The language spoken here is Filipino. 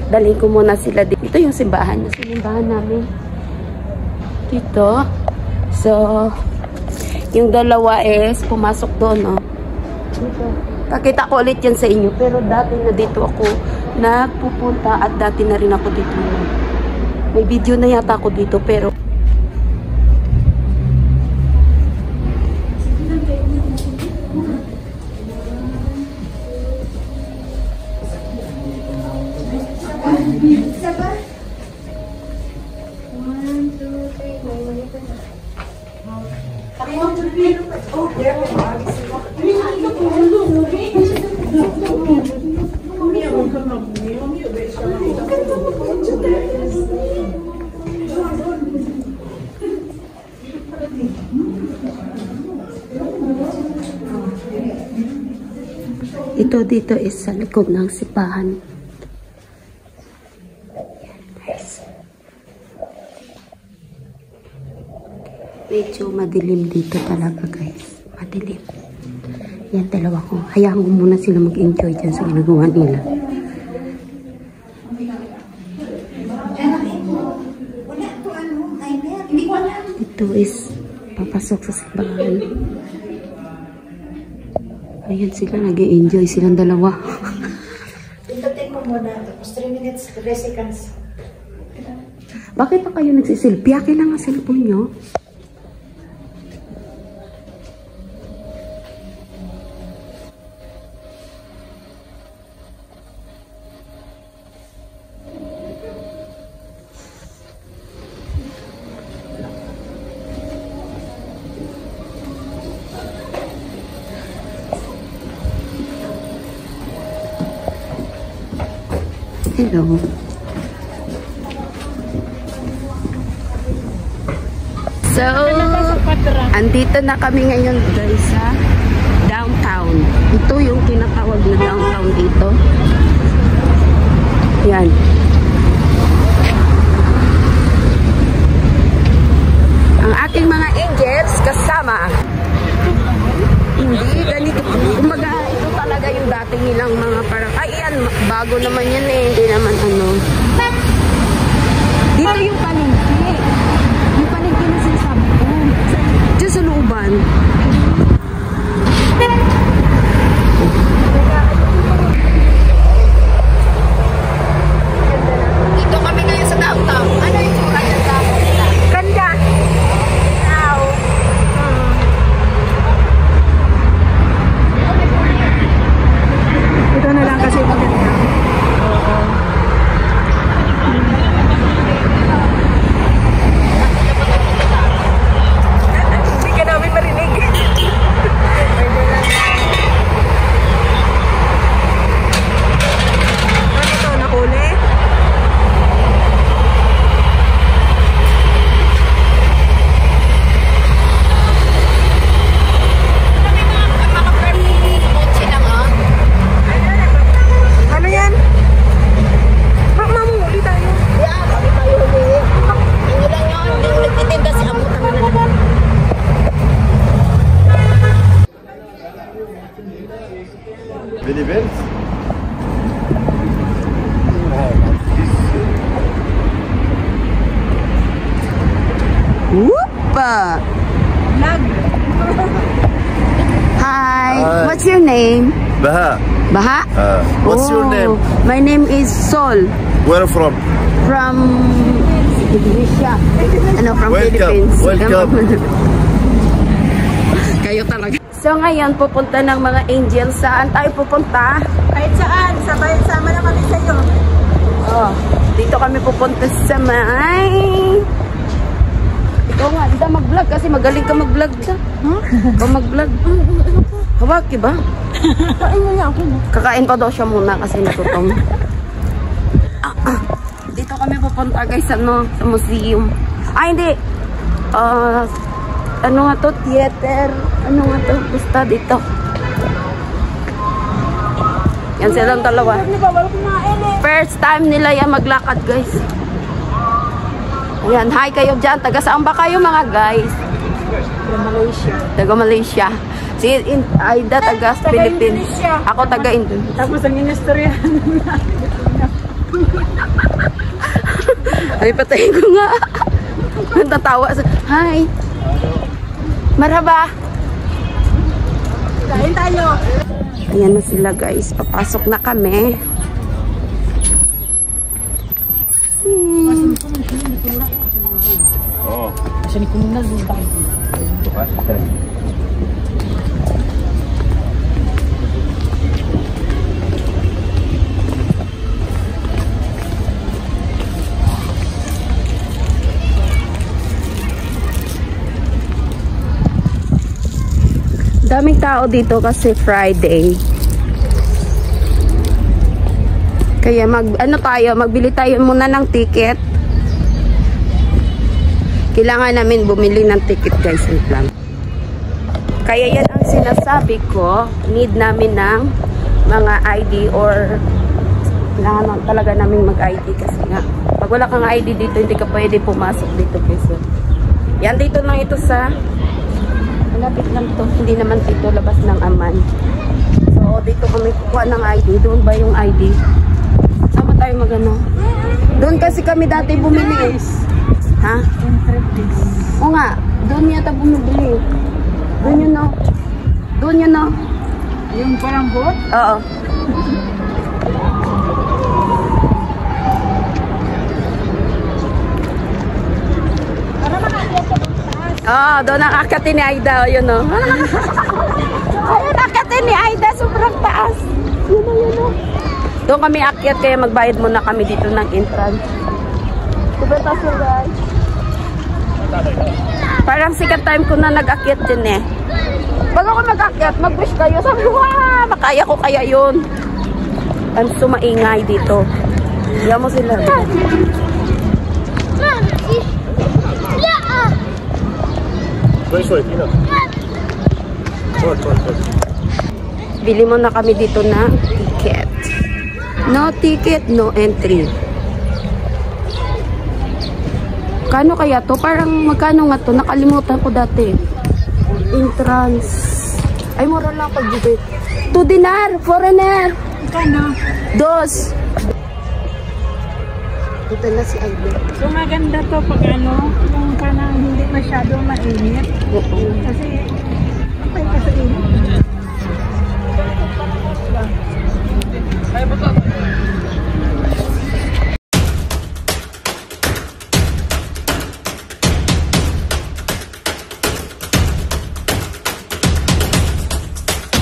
Dalhin ko muna sila dito. Ito yung simbahan. Yung simbahan namin. Dito. So, yung dalawa is pumasok doon, no? Dito. Pakita ko ulit yan sa inyo. Pero dati na dito ako nagpupunta at dati na rin ako dito. May video na yata ako dito, pero ito dito is sa likod ng sipahan. Nice. Medyo madilim dito talaga, guys. Madilim. Yan, dalawa ko. Hayaan ko muna sila mag-enjoy dyan sa ginagawa nila. Ito is papasok sa simbahan. Ayan sila, nag-enjoy silang dalawa. Pindutin mo muna. Tapos 3 minutes, 3 seconds. Bakit pa kayo nagsisilpi? Akin lang ang cellphone nyo. Hello. So, andito na kami ngayon guys sa downtown. Ito yung tinatawag na downtown dito. Yan. Ang aking mga angels kasama. Hindi ganito. Kumbaga, ito talaga yung dating nilang mga parang, ay yan, bago naman yan eh. Hindi naman ano. Dito yung palengke. Yung palengke na sinasabi ko. Diyan sa looban. Dito kami ngayon sa downtown. Ano yung tsura ng downtown nila? Ganda. Wow. Ito na lang kasi maganda. Hindi ka namin marinig. Ano ito? Nahuli? Ano yan? Bak, mamuli tayo. Yeah, bakit tayo huli? Hindi lang yun. Hindi mo nagtitinda si Amutan na naman. Mini Benz? Whoopa! Lag. Hi, Hi. what's your name? Baha. Baha? What's your name? My name is Sol. Where from? From Indonesia. Ano, from Welcome. Philippines. Welcome. Kayo talaga. So ngayon, pupunta ng mga angels. Saan tayo pupunta? Kahit saan. Sama na kami sa'yo. Oh, dito kami pupunta sa may... Ikaw nga, hindi mag-vlog kasi magaling ka mag-vlog ka. Huh? Ikaw mag-vlog. Hawaki ba? Kain mo na ako. Kakain pa daw siya muna kasi natutom. Dito kami pupunta guys sa museum. Ay, hindi. Ano nga to? Theater. Ano nga to? Basta dito. Yan silang dalawa. First time nila yan maglakad guys. Ayan, hi kayo dyan. Taga saan ba kayo mga guys? Taga Malaysia. Taga Malaysia. Si Aida taga Philippines. Ako taga Indonesia. Tapos ang inistorya. Ay, patayin ko nga. Nagtatawa sa... Hi. Marhaba. Kain tayo. Ayan na sila guys. Papasok na kami. Oh. Kasi ni Kumunal yung tayo. Daming tao dito kasi Friday. Kaya magbili tayo muna ng ticket. Kailangan namin bumili ng ticket guys. Kaya yan ang sinasabi ko, need namin ng mga ID or kailangan talaga namin mag-ID kasi nga pag wala kang ID dito hindi ka pwede pumasok dito guys. Yan dito lang ito sa malapit lang to, hindi naman dito labas ng Aman. So dito kami kukuha ng ID. Doon ba yung ID? Sama tayo magano. Doon kasi kami dati bumili. Ha? O nga, doon yata bumibili. Doon yun no. Doon yun no. Yung parang bot? Oo. Doon ang akatin ni Aida. Yun o. Ayun, akatin ni Aida. Sobrang taas. Yun o, yun o. Doon kami akyat kaya magbayad muna kami dito ng entrance. Sobrang taas yun guys. Parang second time ko na nag-akyat din eh. Pag ako mag-akyat, mag-wish kayo. Sabi ko, makaya ko kaya yun. Ang sumaingay dito. Hiya mo sila. Bili mo na kami dito na ticket. No ticket, no entry. Kano kaya to? Parang magkano nga to? Nakalimutan ko dati. Entrance. Ay, mura lang pag dito. 2 dinar, foreigner. Kano? 2. Dito na si Aida. So maganda to pag ano, yung parang hindi masyadong mainit. Oo. Kasi